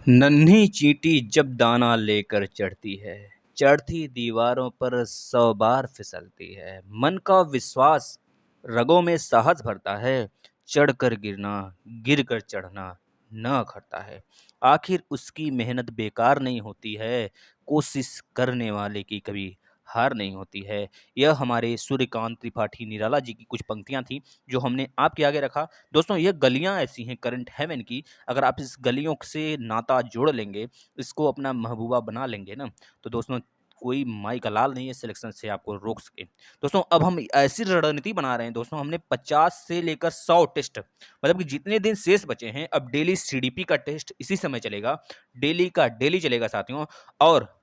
नन्ही चींटी जब दाना लेकर चढ़ती है, चढ़ती दीवारों पर 100 बार फिसलती है। मन का विश्वास रगों में साहस भरता है, चढ़कर गिरना, गिरकर चढ़ना न अखरता है। आखिर उसकी मेहनत बेकार नहीं होती है, कोशिश करने वाले की कभी हार नहीं होती है। यह हमारे सूर्यकांत त्रिपाठी निराला जी की कुछ पंक्तियाँ थी, जो हमने आपके आगे रखा। दोस्तों, ये गलियाँ ऐसी हैं करंट हेवन की, अगर आप इस गलियों से नाता जोड़ लेंगे, इसको अपना महबूबा बना लेंगे ना, तो दोस्तों कोई माई का लाल नहीं है सिलेक्शन से आपको रोक सके। दोस्तों, अब हम ऐसी रणनीति बना रहे हैं। दोस्तों, हमने 50 से लेकर 100 टेस्ट, मतलब कि जितने दिन शेष बचे हैं, अब डेली सीडीपी का टेस्ट इसी समय चलेगा, डेली का डेली चलेगा साथियों। और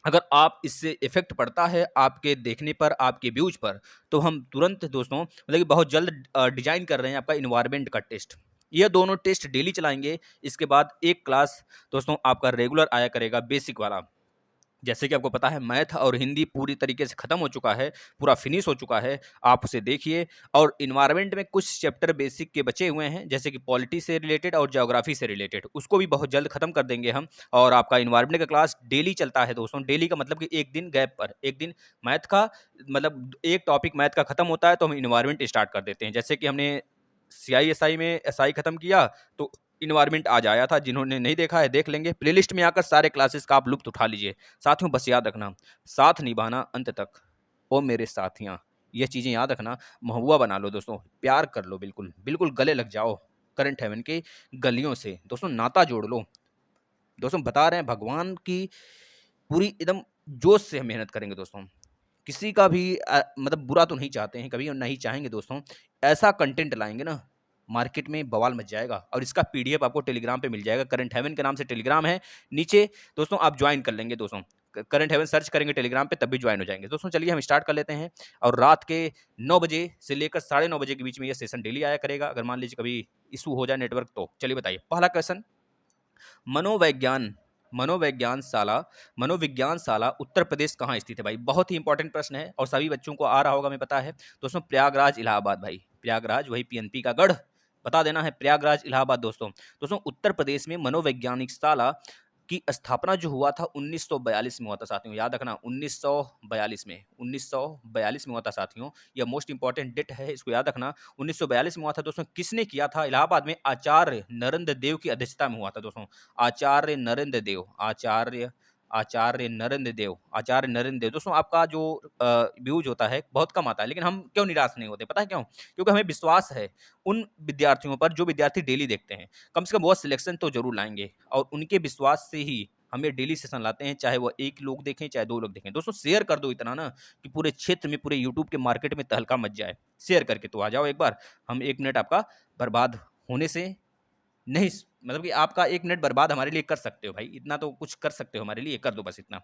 अगर आप इससे इफेक्ट पड़ता है आपके देखने पर, आपके व्यूज पर, तो हम तुरंत दोस्तों मतलब कि बहुत जल्द डिजाइन कर रहे हैं आपका इन्वायरमेंट का टेस्ट। ये दोनों टेस्ट डेली चलाएंगे। इसके बाद एक क्लास दोस्तों आपका रेगुलर आया करेगा, बेसिक वाला। जैसे कि आपको पता है, मैथ और हिंदी पूरी तरीके से खत्म हो चुका है, पूरा फिनिश हो चुका है, आप उसे देखिए। और इन्वायरमेंट में कुछ चैप्टर बेसिक के बचे हुए हैं, जैसे कि पॉलिटी से रिलेटेड और ज्योग्राफी से रिलेटेड, उसको भी बहुत जल्द खत्म कर देंगे हम। और आपका इन्वायरमेंट का क्लास डेली चलता है दोस्तों। डेली का मतलब कि एक दिन गैप पर, एक दिन मैथ का, मतलब एक टॉपिक मैथ का खत्म होता है तो हम इन्वायरमेंट स्टार्ट कर देते हैं। जैसे कि हमने CISI में SI खत्म किया, तो इन्वायरमेंट आज आया था। जिन्होंने नहीं देखा है देख लेंगे, प्लेलिस्ट में आकर सारे क्लासेस का आप लुत्फ उठा लीजिए। साथियों, बस याद रखना, साथ निभाना अंत तक, ओ मेरे साथियां। ये चीजें याद रखना, महुआ बना लो दोस्तों, प्यार कर लो, बिल्कुल बिल्कुल गले लग जाओ करंट हेवन के गलियों से। दोस्तों, नाता जोड़ लो। दोस्तों, बता रहे हैं, भगवान की पूरी एकदम जोश से हम मेहनत करेंगे दोस्तों। किसी का भी मतलब बुरा तो नहीं चाहते हैं कभी, और नहीं चाहेंगे दोस्तों। ऐसा कंटेंट लाएंगे ना, मार्केट में बवाल मच जाएगा। और इसका PDF आपको टेलीग्राम पे मिल जाएगा, करंट हेवन के नाम से टेलीग्राम है नीचे। दोस्तों, आप ज्वाइन कर लेंगे दोस्तों, करंट हेवन सर्च करेंगे टेलीग्राम पे, तब भी ज्वाइन हो जाएंगे। दोस्तों, चलिए हम स्टार्ट कर लेते हैं। और रात के 9 बजे से लेकर 9:30 बजे के बीच में ये सेशन डेली आया करेगा। अगर मान लीजिए कभी इशू हो जाए नेटवर्क, तो चलिए बताइए। पहला क्वेश्चन, मनोवैज्ञान मनोविज्ञान शाला उत्तर प्रदेश कहाँ स्थित है भाई? बहुत ही इंपॉर्टेंट प्रश्न है और सभी बच्चों को आ रहा होगा, हमें पता है दोस्तों। प्रयागराज इलाहाबाद भाई, प्रयागराज वही PNP का गढ़, बता देना है, प्रयागराज इलाहाबाद दोस्तों। दोस्तों, उत्तर प्रदेश में मनोवैज्ञानिक शाला की स्थापना जो हुआ था 1942 में हुआ था साथियों, याद रखना, 1942 में हुआ था साथियों। यह मोस्ट इंपॉर्टेंट डेट है, इसको याद रखना। 1942 में हुआ था दोस्तों। किसने किया था? इलाहाबाद में आचार्य नरेंद्र देव की अध्यक्षता में हुआ था दोस्तों। आचार्य नरेंद्र देव, आचार्य नरेंद्र देव। दोस्तों, आपका जो व्यूज होता है बहुत कम आता है, लेकिन हम क्यों निराश नहीं होते, पता है क्यों? क्योंकि हमें विश्वास है उन विद्यार्थियों पर जो विद्यार्थी डेली देखते हैं। कम से कम वो सिलेक्शन तो जरूर लाएंगे, और उनके विश्वास से ही हम ये डेली सेशन लाते हैं, चाहे वो 1 लोग देखें चाहे 2 लोग देखें। दोस्तों, शेयर कर दो इतना ना कि पूरे क्षेत्र में, पूरे यूट्यूब के मार्केट में तहलका मच जाए। शेयर करके तो आ जाओ एक बार। हम 1 मिनट आपका बर्बाद होने से नहीं, मतलब कि आपका 1 मिनट बर्बाद हमारे लिए कर सकते हो भाई, इतना तो कुछ कर सकते हो हमारे लिए, कर दो बस इतना।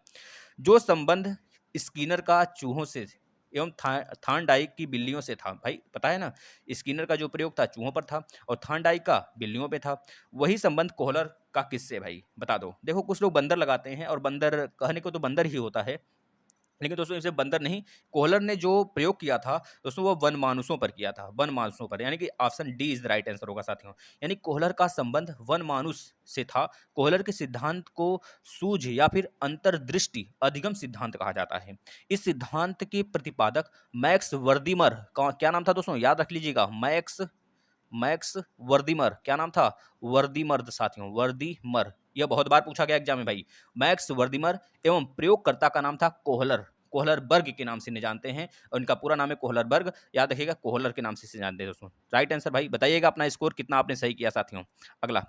जो संबंध स्किनर का चूहों से एवं थार्नडाइक की बिल्लियों से था भाई, पता है ना, स्किनर का जो प्रयोग था चूहों पर था और थार्नडाइक का बिल्लियों पे था। वही संबंध कोहलर का किससे भाई, बता दो। देखो, कुछ लोग बंदर लगाते हैं, और बंदर कहने को तो बंदर ही होता है, लेकिन दोस्तों इसे बंदर नहीं, कोहलर ने जो प्रयोग किया था दोस्तों, वो वन मानुसों पर किया था, वन मानुसों पर, यानी कि option D is the right answer होगा साथियों। यानी कोहलर का संबंध वन मानुस से था। कोहलर के सिद्धांत को सूझ या फिर अंतर्दृष्टि अधिगम सिद्धांत कहा जाता है। इस सिद्धांत के प्रतिपादक मैक्स वर्दिमर का क्या नाम था दोस्तों, याद रख लीजिएगा, मैक्स मैक्स वर्दिमर। क्या नाम था? वर्दिमर साथियों, वर्दिमर। यह बहुत बार पूछा गया एग्जाम में भाई। मैक्स वर्दिमर एवं प्रयोगकर्ता का नाम था कोहलर, कोहलर बर्ग के नाम से इन्हें जानते हैं, और इनका पूरा नाम है कोहलर बर्ग। याद रखिएगा, कोहलर के नाम से इसे जानते हैं दोस्तों। राइट आंसर भाई, बताइएगा अपना स्कोर कितना आपने सही किया साथियों। अगला,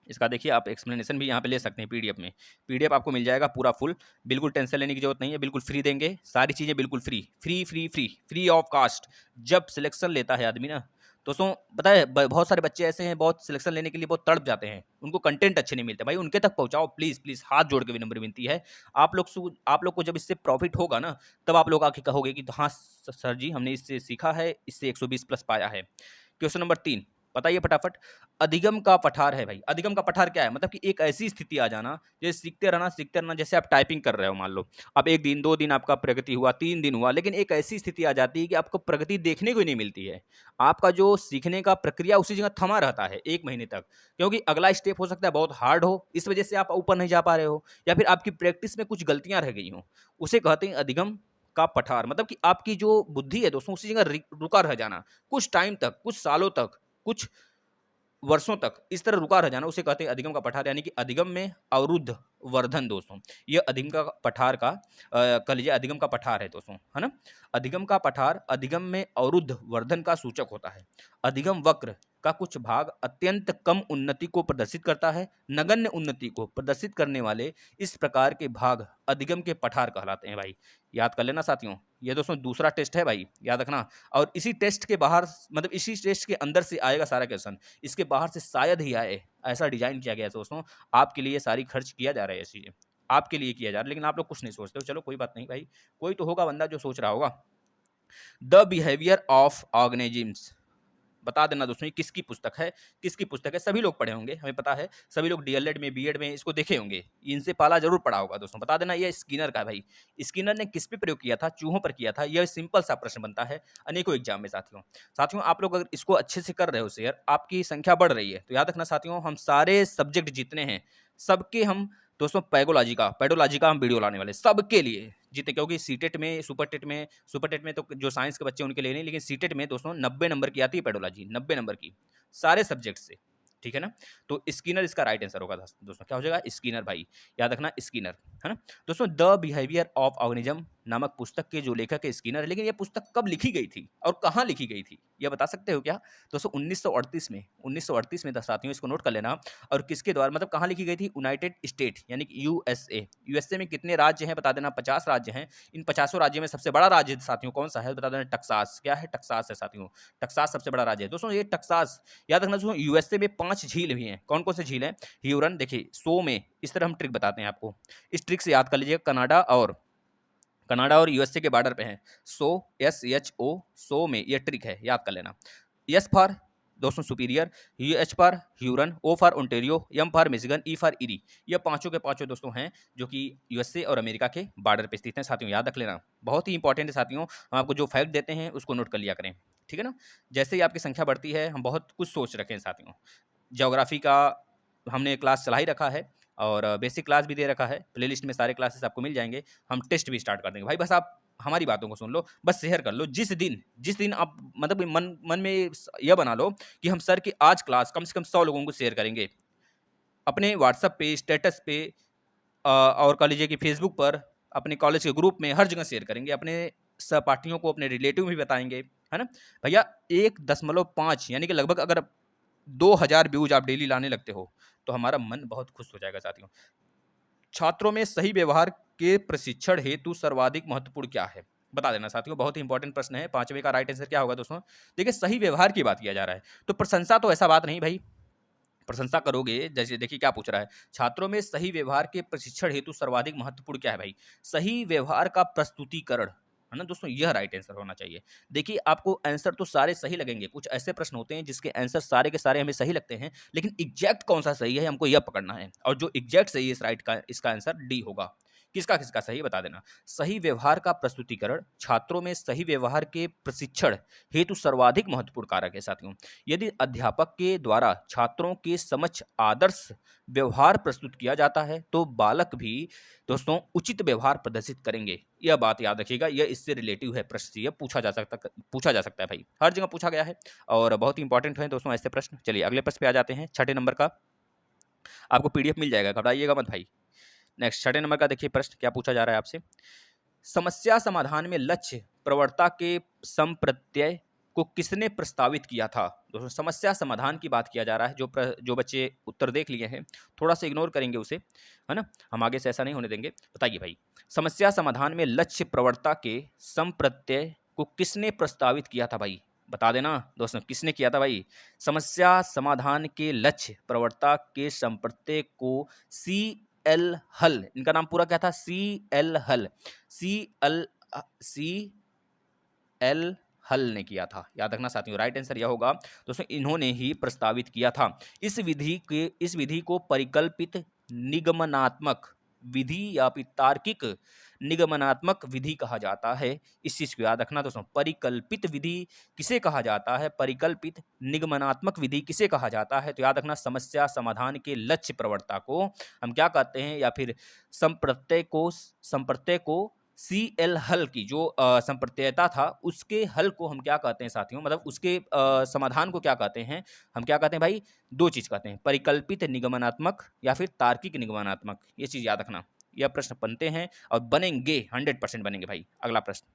इसका देखिए, आप एक्सप्लेनेशन भी यहाँ पे ले सकते हैं PDF में। PDF आपको मिल जाएगा पूरा फुल, बिल्कुल टेंशन लेने की जरूरत नहीं है, बिल्कुल फ्री देंगे, सारी चीज़ें बिल्कुल free, free free free free of cost. जब सिलेक्शन लेता है आदमी ना दोस्तों, पता है बहुत सारे बच्चे ऐसे हैं, बहुत सिलेक्शन लेने के लिए बहुत तड़प जाते हैं, उनको कंटेंट अच्छे नहीं मिलते भाई, उनके तक पहुंचाओ प्लीज़ प्लीज़, हाथ जोड़ के विनम्र विनती है। आप लोग को जब इससे प्रॉफिट होगा ना, तब आप लोग आके कहोगे कि हाँ सर जी, हमने इससे सीखा है, इससे 120 प्लस पाया है। क्वेश्चन नंबर 3, बताइए फटाफट। अधिगम का पठार है भाई। अधिगम का पठार क्या है? मतलब कि एक ऐसी स्थिति आ जाना, जैसे सीखते रहना, जैसे आप टाइपिंग कर रहे हो मान लो। अब 1 दिन, 2 दिन आपका प्रगति हुआ, 3 दिन हुआ, लेकिन एक ऐसी स्थिति आ जाती है कि आपको प्रगति देखने को ही नहीं मिलती है। आपका जो सीखने का प्रक्रिया उसी जगह थमा रहता है 1 महीने तक, क्योंकि अगला स्टेप हो सकता है बहुत हार्ड हो, इस वजह से आप ऊपर नहीं जा पा रहे हो, या फिर आपकी प्रैक्टिस में कुछ गलतियाँ रह गई हों। उसे कहते हैं अधिगम का पठार। मतलब कि आपकी जो बुद्धि है दोस्तों, उसी जगह रुका रह जाना, कुछ टाइम तक, कुछ सालों तक, कुछ वर्षों तक इस तरह रुका रह जाना, उसे कहते हैं अधिगम का पठार। यानी कि अधिगम में अवरुद्ध वर्धन दोस्तों, ये अधिगम का पठार का कह लीजिए अधिगम का पठार है दोस्तों, है ना। अधिगम का पठार अधिगम में अवरुद्ध वर्धन का सूचक होता है। अधिगम वक्र का कुछ भाग अत्यंत कम उन्नति को प्रदर्शित करता है। नगण्य उन्नति को प्रदर्शित करने वाले इस प्रकार के भाग अधिगम के पठार कहलाते हैं भाई। याद कर लेना साथियों, ये दोस्तों दूसरा टेस्ट है भाई, याद रखना। और इसी टेस्ट के बाहर, मतलब इसी टेस्ट के अंदर से आएगा सारा क्वेश्चन, इसके बाहर से शायद ही आए, ऐसा डिजाइन किया गया है दोस्तों। आपके लिए सारी खर्च किया जा रहा है, ये चीजें आपके लिए किया जा रहा है, लेकिन आप लोग कुछ नहीं सोचते हो। चलो कोई बात नहीं भाई, कोई तो होगा बंदा जो सोच रहा होगा। द बिहेवियर ऑफ ऑर्गेनिजम्स, बता देना दोस्तों ये किसकी पुस्तक है, किसकी पुस्तक है। सभी लोग पढ़े होंगे, हमें पता है, सभी लोग डीएलएड में, बीएड में इसको देखे होंगे, इनसे पाला जरूर पड़ा होगा दोस्तों। बता देना ये स्किनर का है भाई। स्किनर ने किस पे प्रयोग किया था? चूहों पर किया था। यह सिंपल सा प्रश्न बनता है अनेकों एग्जाम में साथियों। साथियों आप लोग अगर इसको अच्छे से कर रहे हो शेयर, आपकी संख्या बढ़ रही है, तो याद रखना साथियों, हम सारे सब्जेक्ट जितने हैं सबके हम दोस्तों पेडोलॉजी का हम वीडियो लाने वाले सबके लिए जीते, क्योंकि सीटेट में, सुपर टेट में तो जो साइंस के बच्चे उनके लिए नहीं, लेकिन सीटेट में दोस्तों 90 नंबर की आती है पेडोलॉजी, 90 नंबर की सारे सब्जेक्ट से, ठीक है ना। तो स्किनर इसका राइट आंसर होगा दोस्तों। क्या हो जाएगा? स्किनर भाई, याद रखना स्किनर, है ना। दोस्तों द बिहेवियर ऑफ ऑर्गेनिज्म नामक पुस्तक के जो लेखक है स्किनर, लेकिन यह पुस्तक कब लिखी गई थी और कहाँ लिखी गई थी, यह बता सकते हो क्या दोस्तों? 1938 में, 1938 में था साथियों, इसको नोट कर लेना। और किसके द्वारा, मतलब कहाँ लिखी गई थी? यूनाइटेड स्टेट यानी कि यूएसए। यूएसए में कितने राज्य हैं बता देना? 50 राज्य हैं। इन 50 राज्यों में सबसे बड़ा राज्य साथियों कौन सा है? बता देना टक्सास। क्या है? टक्सास है साथियों। टक्सास सबसे बड़ा राज्य है दोस्तों, ये टक्सास। याद रखना दोस्तों, यूएसए में 5 झील भी हैं। कौन कौन से झील हैं? ह्यूरन, देखिए सो में, इस तरह हम ट्रिक बताते हैं आपको, इस ट्रिक से याद कर लीजिए। कनाडा और यूएसए के बॉर्डर पे है। SHO, सो में, ये ट्रिक है, याद कर लेना। एस फॉर दोस्तों superior, H for Huron, O for Ontario, M for Michigan, E for Erie. ये पांचों के पांचों दोस्तों हैं जो कि यूएसए और अमेरिका के बॉर्डर पे स्थित हैं साथियों, याद रख लेना। बहुत ही इंपॉर्टेंट है साथियों, हम आपको जो फैक्ट देते हैं उसको नोट कर लिया करें, ठीक है ना। जैसे ही आपकी संख्या बढ़ती है, हम बहुत कुछ सोच रखे हैं साथियों। ज्योग्राफी का हमने क्लास चला ही रखा है, और बेसिक क्लास भी दे रखा है, प्लेलिस्ट में सारे क्लासेस आपको मिल जाएंगे। हम टेस्ट भी स्टार्ट कर देंगे भाई, बस आप हमारी बातों को सुन लो, बस शेयर कर लो। जिस दिन आप मतलब मन मन में यह बना लो कि हम सर की आज क्लास कम से कम 100 लोगों को शेयर करेंगे, अपने व्हाट्सएप पे, स्टेटस पे, और कह लीजिए कि फेसबुक पर, अपने कॉलेज के ग्रुप में, हर जगह शेयर करेंगे, अपने सहपाठियों को, अपने रिलेटिव भी बताएंगे, है ना भैया। 1.5 यानी कि लगभग अगर 2000 व्यूज आप डेली लाने लगते हो, तो हमारा मन बहुत खुश हो जाएगा साथियों। छात्रों में सही व्यवहार के प्रशिक्षण हेतु सर्वाधिक महत्वपूर्ण क्या है? बता देना साथियों, बहुत ही इंपॉर्टेंट प्रश्न है। 5वें का राइट आंसर क्या होगा दोस्तों? देखिए सही व्यवहार की बात किया जा रहा है, तो प्रशंसा तो ऐसा बात नहीं भाई, प्रशंसा करोगे। जैसे देखिए क्या पूछ रहा है, छात्रों में सही व्यवहार के प्रशिक्षण हेतु सर्वाधिक महत्वपूर्ण क्या है भाई? सही व्यवहार का प्रस्तुतिकरण, है ना दोस्तों, यह राइट आंसर होना चाहिए। देखिए आपको आंसर तो सारे सही लगेंगे, कुछ ऐसे प्रश्न होते हैं जिसके आंसर सारे के सारे हमें सही लगते हैं, लेकिन एग्जैक्ट कौन सा सही है हमको यह पकड़ना है, और जो एग्जैक्ट सही है इस राइट का, इसका आंसर डी होगा। किसका किसका सही बता देना। सही व्यवहार का प्रस्तुतिकरण छात्रों में सही व्यवहार के प्रशिक्षण हेतु सर्वाधिक महत्वपूर्ण कारक है साथियों। यदि अध्यापक के द्वारा छात्रों के समक्ष आदर्श व्यवहार प्रस्तुत किया जाता है, तो बालक भी दोस्तों उचित व्यवहार प्रदर्शित करेंगे। यह बात याद रखिएगा, यह इससे रिलेटिव है प्रश्न, यह पूछा जा सकता है भाई, हर जगह पूछा गया है, और बहुत ही इंपॉर्टेंट है दोस्तों ऐसे प्रश्न। चलिए अगले प्रश्न पे आ जाते हैं, 6 नंबर का। आपको पीडीएफ मिल जाएगा, घबराइएगा मत भाई। नेक्स्ट 6 नंबर का देखिए प्रश्न क्या पूछा जा रहा है आपसे। समस्या समाधान में लक्ष्य प्रवणता के संप्रत्यय को किसने प्रस्तावित किया था? दोस्तों समस्या समाधान की बात किया जा रहा है, जो बच्चे उत्तर देख लिए हैं थोड़ा सा इग्नोर करेंगे उसे, है ना, हम आगे से ऐसा नहीं होने देंगे। बताइए भाई, समस्या समाधान में लक्ष्य प्रवणता के संप्रत्यय को किसने प्रस्तावित किया था भाई? बता देना दोस्तों, किसने किया था भाई? समस्या समाधान के लक्ष्य प्रवणता के संप्रत्यय को CL हल, इनका नाम पूरा क्या था? CL हल, सी एल हल ने किया था। याद रखना साथियों, राइट आंसर यह होगा दोस्तों, इन्होंने ही प्रस्तावित किया था। इस विधि को परिकल्पित निगमनात्मक विधि या फिर तार्किक निगमनात्मक विधि कहा जाता है। इस चीज को याद रखना दोस्तों, परिकल्पित विधि किसे कहा जाता है, परिकल्पित निगमनात्मक विधि किसे कहा जाता है? तो याद रखना, समस्या समाधान के लक्ष्य प्रवणता को हम क्या कहते हैं, या फिर संप्रत्यय को CL हल की जो संप्रत्ययता था उसके हल को हम क्या कहते हैं साथियों, मतलब उसके समाधान को क्या कहते हैं, हम क्या कहते हैं भाई, दो चीज कहते हैं, परिकल्पित निगमनात्मक या फिर तार्किक निगमनात्मक। ये चीज याद रखना, यह प्रश्न बनते हैं और बनेंगे, 100% बनेंगे भाई। अगला प्रश्न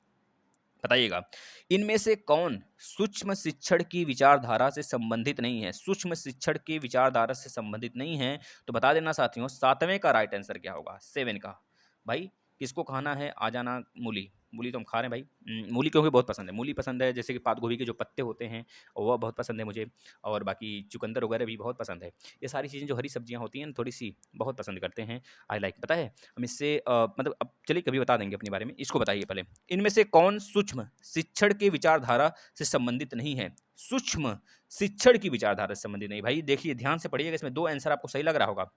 बताइएगा, इनमें से कौन सूक्ष्म शिक्षण की विचारधारा से संबंधित नहीं है? सूक्ष्म शिक्षण की विचारधारा से संबंधित नहीं है तो बता देना साथियों, 7वें का राइट आंसर क्या होगा, 7 का। भाई किसको खाना है, आ जाना। मूली, मूली तो हम खा रहे हैं भाई। मूली क्योंकि बहुत पसंद है, मूली पसंद है, जैसे कि पात गोभी के जो पत्ते होते हैं वह बहुत पसंद है मुझे, और बाकी चुकंदर वगैरह भी बहुत पसंद है। ये सारी चीज़ें जो हरी सब्जियां होती हैं थोड़ी सी बहुत पसंद करते हैं, आई लाइक। पता है हम इससे मतलब अब चलिए कभी बता देंगे अपने बारे में। इसको बताइए पहले, इनमें से कौन सूक्ष्म शिक्षण की विचारधारा से संबंधित नहीं है? सूक्ष्म शिक्षण की विचारधारा से संबंधित नहीं। भाई देखिए ध्यान से पढ़िएगा, इसमें 2 आंसर आपको सही लग रहा होगा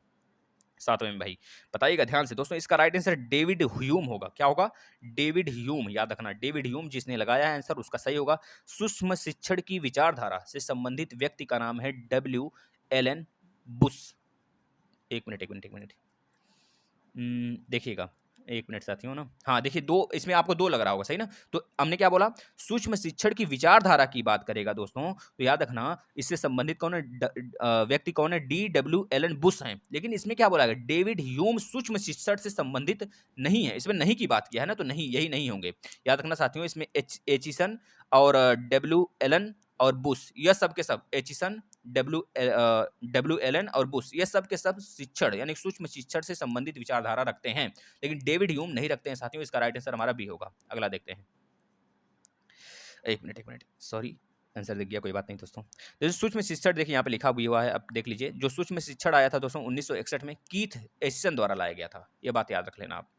7वें में भाई, बताइएगा ध्यान से दोस्तों। इसका राइट आंसर डेविड ह्यूम होगा। क्या होगा? David Hume. याद रखना, डेविड ह्यूम जिसने लगाया है आंसर उसका सही होगा। सूक्ष्म शिक्षण की विचारधारा से संबंधित व्यक्ति का नाम है डब्ल्यू एलन बुश। एक मिनट एक मिनट एक मिनट, देखिएगा, एक मिनट साथियों ना, हाँ देखिए, दो इसमें आपको 2 लग रहा होगा, सही ना? तो हमने क्या बोला, सूक्ष्म शिक्षण की विचारधारा की बात करेगा दोस्तों, तो याद रखना इससे संबंधित कौन है, व्यक्ति कौन है, D.W. एलन बुश हैं। लेकिन इसमें क्या बोला गया, डेविड ह्यूम सूक्ष्म शिक्षण से संबंधित नहीं है। इसमें नहीं की बात किया है ना, तो नहीं, यही नहीं होंगे। याद रखना साथियों, इसमें एचिसन और डब्ल्यू एलन और बुश, यह सब के सब, एचिसन, डब्ल्यू एलन और बुश, ये सब के सब शिक्षण यानी सूक्ष्म शिक्षण से संबंधित विचारधारा रखते हैं, लेकिन डेविड ह्यूम नहीं रखते हैं साथियों। इसका राइट आंसर हमारा बी होगा। अगला देखते हैं, एक मिनट, सॉरी आंसर दिख गया, कोई बात नहीं दोस्तों। जैसे सूक्ष्म शिक्षण देखिए यहाँ पे लिखा हुआ है, अब देख लीजिए। जो सूक्ष्म शिक्षण आया था दोस्तों 1961 में कीथ एचिसन द्वारा लाया गया था, ये बात याद रख लेना आप।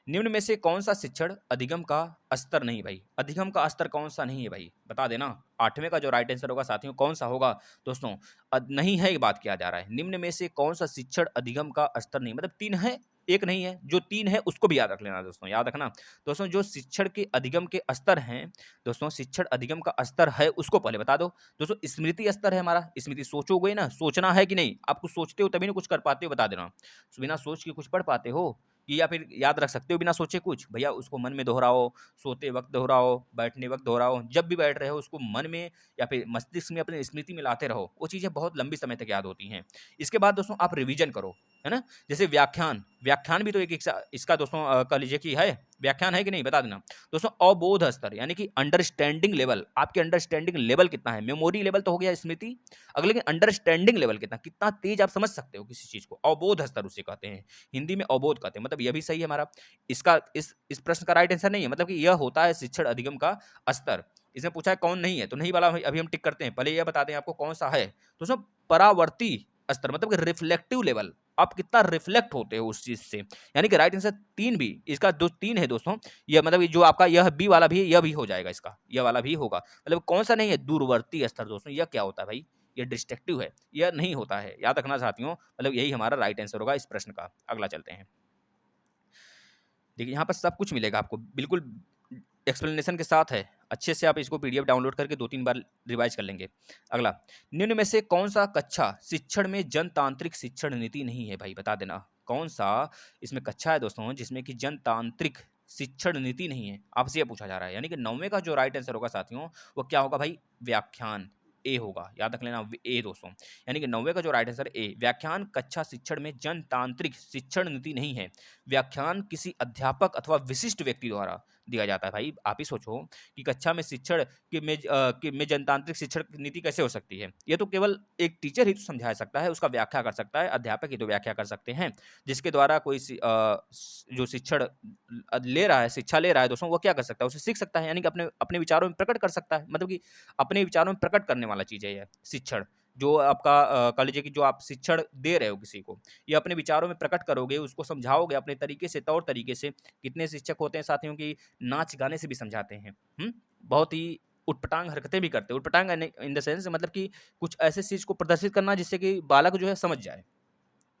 निम्न में से कौन सा शिक्षण अधिगम का स्तर नहीं भाई, अधिगम का स्तर कौन सा नहीं है भाई, बता देना। 8वें का जो राइट आंसर होगा साथियों कौन सा होगा दोस्तों, नहीं है, ये बात किया जा रहा है। निम्न में से कौन सा शिक्षण अधिगम का स्तर नहीं, मतलब 3 है, एक नहीं है। जो 3 है उसको भी याद रख लेना दोस्तों। याद रखना दोस्तों, जो शिक्षण के अधिगम के स्तर हैं दोस्तों, शिक्षण अधिगम का स्तर है उसको पहले बता दो दोस्तों। स्मृति स्तर है हमारा, स्मृति सोचोगे ना, सोचना है कि नहीं, आप कुछ सोचते हो तभी ना कुछ कर पाते हो, बता देना। बिना सोच के कुछ पढ़ पाते हो कि या फिर याद रख सकते हो बिना सोचे कुछ, भैया उसको मन में दोहराओ, सोते वक्त दोहराओ, बैठने वक्त दोहराओ, जब भी बैठ रहे हो उसको मन में या फिर मस्तिष्क में अपने स्मृति में लाते रहो, वो चीज़ें बहुत लंबी समय तक याद होती हैं। इसके बाद दोस्तों आप रिवीजन करो, है ना। जैसे व्याख्यान, व्याख्यान भी तो एक इसका दोस्तों कह लीजिए कि है, व्याख्यान है कि नहीं, बता देना दोस्तों। अवबोध स्तर यानी कि अंडरस्टैंडिंग लेवल, आपके अंडरस्टैंडिंग लेवल कितना है, मेमोरी लेवल तो हो गया स्मृति, अगले लेकिन अंडरस्टैंडिंग लेवल कितना, कितना तेज आप समझ सकते हो किसी चीज को, अवबोध स्तर उसे कहते हैं, हिंदी में अवबोध कहते हैं। मतलब यह भी सही है हमारा, इसका इस प्रश्न का राइट आंसर नहीं है, मतलब कि यह होता है शिक्षण अधिगम का स्तर। इसमें पूछा है कौन नहीं है, तो नहीं वाला अभी हम टिक करते हैं, पहले यह बता दें आपको कौन सा है। तो सब परावर्ती स्तर, मतलब कि रिफ्लेक्टिव लेवल, आप कितना रिफ्लेक्ट होते हो उस चीज से, यानी कि राइट आंसर 3 भी, इसका जो 3 है दोस्तों, यह मतलब जो आपका यह बी वाला भी है, यह भी हो जाएगा, इसका यह वाला भी होगा। मतलब कौन सा नहीं है, दूरवर्ती स्तर दोस्तों। यह क्या होता है भाई, यह डिस्ट्रक्टिव है, यह नहीं होता है, याद रखना साथियों। मतलब यही हमारा राइट आंसर होगा इस प्रश्न का। अगला चलते हैं, देखिए यहाँ पर सब कुछ मिलेगा आपको, बिल्कुल एक्सप्लेनेशन के साथ है, अच्छे से आप इसको पीडीएफ डाउनलोड करके 2-3 बार रिवाइज कर लेंगे। अगला, निम्न में से कौन सा कक्षा शिक्षण में जनतांत्रिक शिक्षण नीति नहीं है भाई, बता देना। कौन सा इसमें कक्षा है दोस्तों जिसमें कि जनतांत्रिक शिक्षण नीति नहीं है, आपसे यह पूछा जा रहा है। यानी कि 9वें का जो राइट आंसर होगा साथियों वो क्या होगा भाई, व्याख्यान, ए होगा, याद रख लेना ए दोस्तों। यानी कि 9वें का जो राइट आंसर ए, व्याख्यान कक्षा शिक्षण में जनतांत्रिक शिक्षण नीति नहीं है। व्याख्यान किसी अध्यापक अथवा विशिष्ट व्यक्ति द्वारा दिया जाता है। भाई आप ही सोचो कि कक्षा में शिक्षण में जनतांत्रिक शिक्षण नीति कैसे हो सकती है, ये तो केवल एक टीचर ही तो समझा सकता है, उसका व्याख्या कर सकता है, अध्यापक ही तो व्याख्या कर सकते हैं। जिसके द्वारा कोई जो शिक्षण ले रहा है, शिक्षा ले रहा है दोस्तों, वो क्या कर सकता है, उसे सीख सकता है, यानी कि अपने अपने विचारों में प्रकट कर सकता है। मतलब कि अपने विचारों में प्रकट करने वाला चीज़ है यह शिक्षण। जो आपका कह लीजिए कि जो आप शिक्षण दे रहे हो किसी को, ये अपने विचारों में प्रकट करोगे, उसको समझाओगे अपने तरीके से, तौर तरीके से। कितने शिक्षक होते हैं साथियों की नाच गाने से भी समझाते हैं, बहुत ही उटपटांग हरकतें भी करते हैं। उटपटांग इन द सेंस मतलब कि कुछ ऐसे चीज़ को प्रदर्शित करना जिससे कि बालक जो है समझ जाए।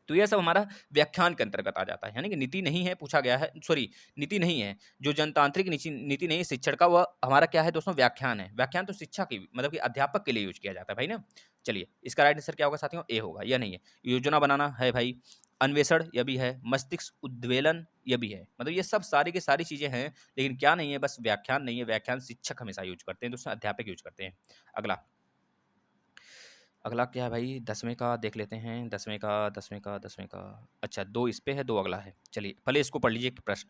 तो ये सब हमारा व्याख्यान के अंतर्गत आ जाता है, यानी कि नीति नहीं है पूछा गया है, सॉरी नीति नहीं है, जो जनतांत्रिक नीति नहीं है शिक्षण का, वह हमारा क्या है दोस्तों, व्याख्यान है। व्याख्यान तो शिक्षा की मतलब कि अध्यापक के लिए यूज किया जाता है भाई ना। चलिए इसका राइट आंसर क्या होगा साथियों, ए होगा, यह नहीं है। योजना बनाना है भाई, अन्वेषण यह भी है, मस्तिष्क उद्वेलन यह भी है, मतलब ये सब सारी की सारी चीजें हैं, लेकिन क्या नहीं है, बस व्याख्यान नहीं है। व्याख्यान शिक्षक हमेशा यूज करते हैं दोस्तों, अध्यापक यूज करते हैं। अगला अगला क्या है भाई, 10वें का देख लेते हैं, 10वें का अच्छा 2 इस पे है, 2 अगला है। चलिए पहले इसको पढ़ लीजिए एक प्रश्न।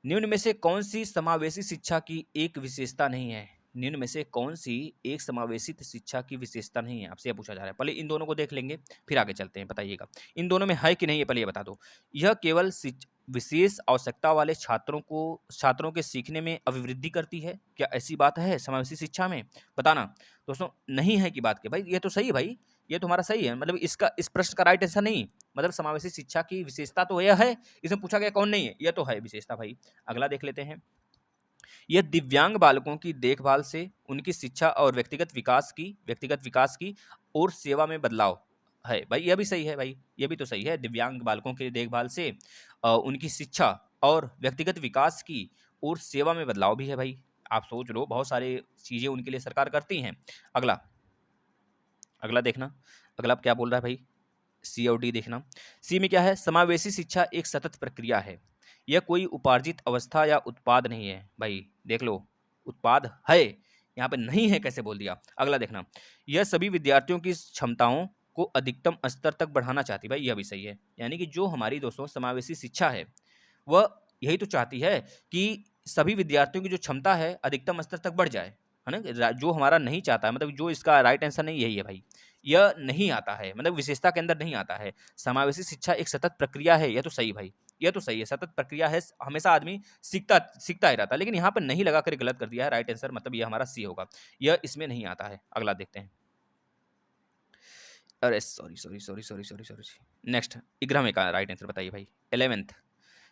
निम्न में से कौन सी समावेशी शिक्षा की एक विशेषता नहीं है? निम्न में से कौन सी एक समावेशित शिक्षा की विशेषता नहीं है, आपसे यह पूछा जा रहा है। पहले इन दोनों को देख लेंगे, फिर आगे चलते हैं, बताइएगा इन दोनों में है कि नहीं है, पहले ये बता दो। यह केवल विशेष आवश्यकता वाले छात्रों के सीखने में अभिवृद्धि करती है, क्या ऐसी बात है समावेशी शिक्षा में? बताना दोस्तों, नहीं है की बात के भाई, ये तो सही है भाई, ये तो हमारा सही है, मतलब इसका इस प्रश्न का राइट आंसर नहीं, मतलब समावेशी शिक्षा की विशेषता तो यह है, इसमें पूछा गया कौन नहीं है, यह तो है विशेषता भाई। अगला देख लेते हैं। यह दिव्यांग बालकों की देखभाल से उनकी शिक्षा और व्यक्तिगत विकास की और सेवा में बदलाव है भाई, यह भी सही है भाई, यह भी तो सही है। दिव्यांग बालकों की देखभाल से उनकी शिक्षा और व्यक्तिगत विकास की और सेवा में बदलाव भी है भाई। आप सोच लो, बहुत सारे चीजें उनके लिए सरकार करती हैं। अगला अगला देखना, अगला क्या बोल रहा है भाई, सी और डी देखना। सी में क्या है, समावेशी शिक्षा एक सतत प्रक्रिया है, यह कोई उपार्जित अवस्था या उत्पाद नहीं है भाई, देख लो उत्पाद है, यहाँ पे नहीं है कैसे बोल दिया। अगला देखना, यह सभी विद्यार्थियों की क्षमताओं को अधिकतम स्तर तक बढ़ाना चाहती है भाई, यह भी सही है। यानी कि जो हमारी दोस्तों समावेशी शिक्षा है, वह यही तो चाहती है कि सभी विद्यार्थियों की जो क्षमता है अधिकतम स्तर तक बढ़ जाए, है ना। जो हमारा नहीं चाहता है, मतलब जो इसका राइट आंसर नहीं यही है भाई, यह नहीं आता है, मतलब विशेषता के अंदर नहीं आता है। समावेशी शिक्षा एक सतत प्रक्रिया है, यह तो सही भाई, यह तो सही है, सतत प्रक्रिया है, हमेशा आदमी सीखता सीखता ही रहता है, लेकिन यहाँ पर नहीं लगा कर गलत कर दिया है। राइट आंसर मतलब यह हमारा सी होगा, यह इसमें नहीं आता है। अगला देखते हैं, अरे sorry sorry sorry sorry sorry sorry next 11वें का राइट आंसर बताइए भाई, 11th।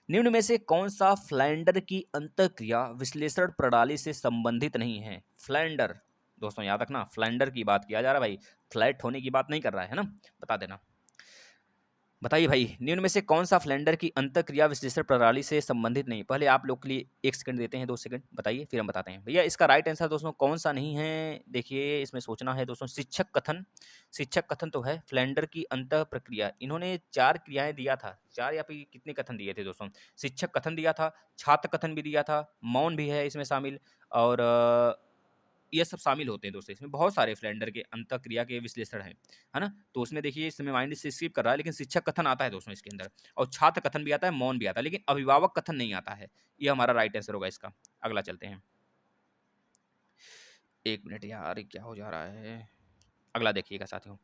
निम्न में से कौन सा फ्लैंडर की अंतःक्रिया विश्लेषण प्रणाली से संबंधित नहीं है? फ्लैंडर दोस्तों याद रखना, फ्लैंडर की बात किया जा रहा है भाई, फ्लैट होने की बात नहीं कर रहा है ना, बता देना। बताइए भाई, निम्न में से कौन सा फ्लैंडर की अंतःक्रिया विश्लेषण प्रणाली से संबंधित नहीं? पहले आप लोग के लिए 1 सेकंड देते हैं, 2 सेकंड बताइए, फिर हम बताते हैं भैया इसका राइट आंसर दोस्तों कौन सा नहीं है। देखिए इसमें सोचना है दोस्तों, शिक्षक कथन तो है, फ्लैंडर की अंतः प्रक्रिया, इन्होंने 4 क्रियाएं दिया था, 4 या फिर कितने कथन दिए थे दोस्तों। शिक्षक कथन दिया था, छात्र कथन भी दिया था, मौन भी है इसमें शामिल, और ये सब शामिल होते हैं दोस्तों। इसमें बहुत सारे फ्लैंडर के अंतःक्रिया के विश्लेषण हैं, है ना। तो उसमें देखिए इस समय माइंड से स्किप कर रहा है, लेकिन शिक्षक कथन आता है दोस्तों इसके अंदर, और छात्र कथन भी आता है, मौन भी आता है, लेकिन अभिभावक कथन नहीं आता है। ये हमारा राइट आंसर होगा इसका। अगला चलते हैं, 1 मिनट यार, ये क्या हो जा रहा है। अगला देखिएगा साथियों,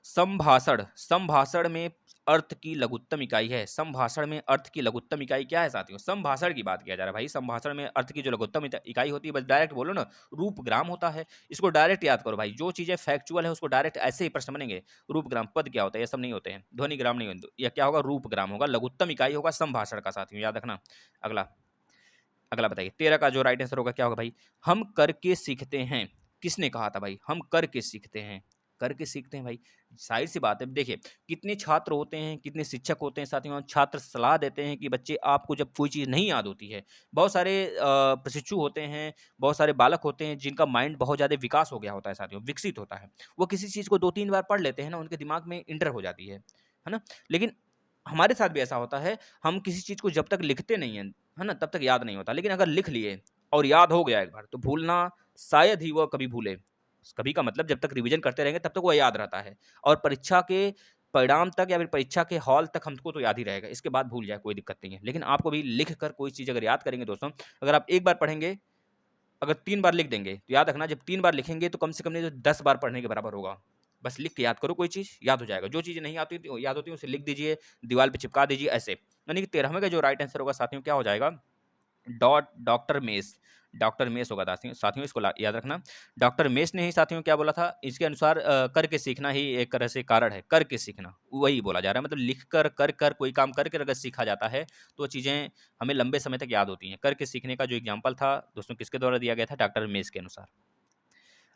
संभाषण, संभाषण में अर्थ की लघुत्तम इकाई है। संभाषण में अर्थ की लघुत्तम इकाई क्या है साथियों? संभाषण की बात किया जा रहा है भाई। संभाषण में अर्थ की जो लघुत्तम इकाई होती है, बस डायरेक्ट बोलो ना, रूपग्राम होता है। इसको डायरेक्ट याद करो भाई, जो चीजें फैक्चुअल है उसको डायरेक्ट ऐसे ही प्रश्न बनेंगे। रूपग्राम, पद क्या होता है, ये सब नहीं होते हैं, ध्वनिग्राम नहीं होते, यह क्या होगा, रूपग्राम होगा, लघुत्तम इकाई होगा संभाषण का साथियों, याद रखना। अगला अगला बताइए, 13 का जो राइट आंसर होगा क्या होगा भाई, हम करके सीखते हैं। किसने कहा था भाई, हम करके सीखते हैं? करके सीखते हैं भाई, जाहिर सी बात है। देखिए कितने छात्र होते हैं, कितने शिक्षक होते हैं साथियों, छात्र सलाह देते हैं कि बच्चे आपको जब कोई चीज़ नहीं याद होती है, बहुत सारे प्रशिक्षु होते हैं, बहुत सारे बालक होते हैं जिनका माइंड बहुत ज़्यादा विकास हो गया होता है साथियों, विकसित होता है, वो किसी चीज़ को 2-3 बार पढ़ लेते हैं ना, उनके दिमाग में इंटर हो जाती है ना। लेकिन हमारे साथ भी ऐसा होता है, हम किसी चीज़ को जब तक लिखते नहीं हैं, है ना, तब तक याद नहीं होता, लेकिन अगर लिख लिए और याद हो गया एक बार, तो भूलना शायद ही वह कभी भूले। कभी का मतलब जब तक रिवीजन करते रहेंगे तब तक वो याद रहता है, और परीक्षा के परिणाम तक या फिर परीक्षा के हॉल तक हमको तो याद ही रहेगा, इसके बाद भूल जाए कोई दिक्कत नहीं है। लेकिन आपको भी लिख कर कोई चीज़ अगर याद करेंगे दोस्तों, अगर आप एक बार पढ़ेंगे, अगर 3 बार लिख देंगे, तो याद रखना जब 3 बार लिखेंगे तो कम से कम नहीं तो 10 बार पढ़ने के बराबर होगा। बस लिख के याद करो, कोई चीज़ याद हो जाएगा। जो चीज़ें नहीं आती याद होती हैं उसे लिख दीजिए, दीवार पे चिपका दीजिए ऐसे। यानी कि 13वें का जो राइट आंसर होगा साथियों क्या हो जाएगा, डॉक्टर मेस, डॉक्टर मेस होगा साथियों, साथियों इसको याद रखना। डॉक्टर मेस ने ही साथियों क्या बोला था, इसके अनुसार करके सीखना ही एक तरह से कारण है, करके सीखना वही बोला जा रहा है, मतलब लिख कर कोई काम करके अगर सीखा जाता है तो चीज़ें हमें लंबे समय तक याद होती हैं। करके सीखने का जो एग्जाम्पल था दोस्तों किसके द्वारा दिया गया था, डॉक्टर मेस के अनुसार।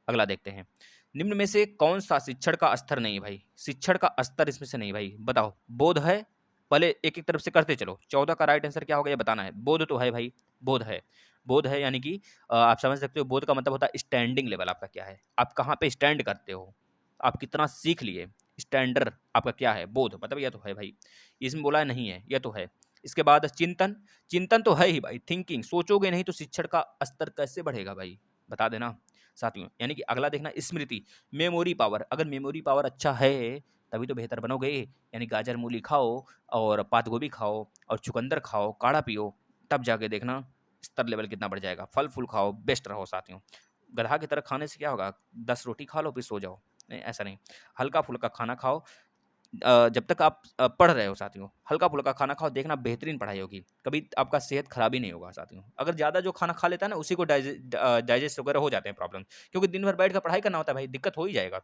अगला देखते हैं, निम्न में से कौन सा शिक्षण का स्तर नहीं है भाई? शिक्षण का स्तर इसमें से नहीं भाई, बताओ। बोध है, पहले एक एक तरफ से करते चलो। 14 का राइट आंसर क्या होगा ये बताना है। बोध तो है भाई, बोध है। बोध है यानी कि आप समझ सकते हो, बोध का मतलब होता है स्टैंडिंग लेवल आपका क्या है, आप कहाँ पे स्टैंड करते हो, आप कितना सीख लिए, स्टैंडर्ड आपका क्या है, बोध मतलब यह तो है भाई। इसमें बोला है नहीं है, यह तो है। इसके बाद चिंतन, चिंतन तो है ही भाई, थिंकिंग, सोचोगे नहीं तो शिक्षण का स्तर कैसे बढ़ेगा भाई, बता देना साथियों। यानी कि अगला देखना स्मृति, मेमोरी पावर, अगर मेमोरी पावर अच्छा है तभी तो बेहतर बनोगे। यानी गाजर मूली खाओ और पात गोभी खाओ और चुकंदर खाओ, काढ़ा पियो, तब जाके देखना स्तर लेवल कितना बढ़ जाएगा। फल फूल खाओ, बेस्ट रहो साथियों। गधा की तरह खाने से क्या होगा, 10 रोटी खा लो फिर सो जाओ, नहीं ऐसा नहीं। हल्का फुल्का खाना खाओ, जब तक आप पढ़ रहे हो साथियों, हल्का फुल्का खाना खाओ, देखना बेहतरीन पढ़ाई होगी, कभी आपका सेहत खराब ही नहीं होगा साथियों। अगर ज़्यादा जो खाना खा लेता है ना उसी को डाइजेस्ट वगैरह हो जाते हैं प्रॉब्लम, क्योंकि दिन भर बैठ कर पढ़ाई करना होता है भाई, दिक्कत हो ही जाएगा।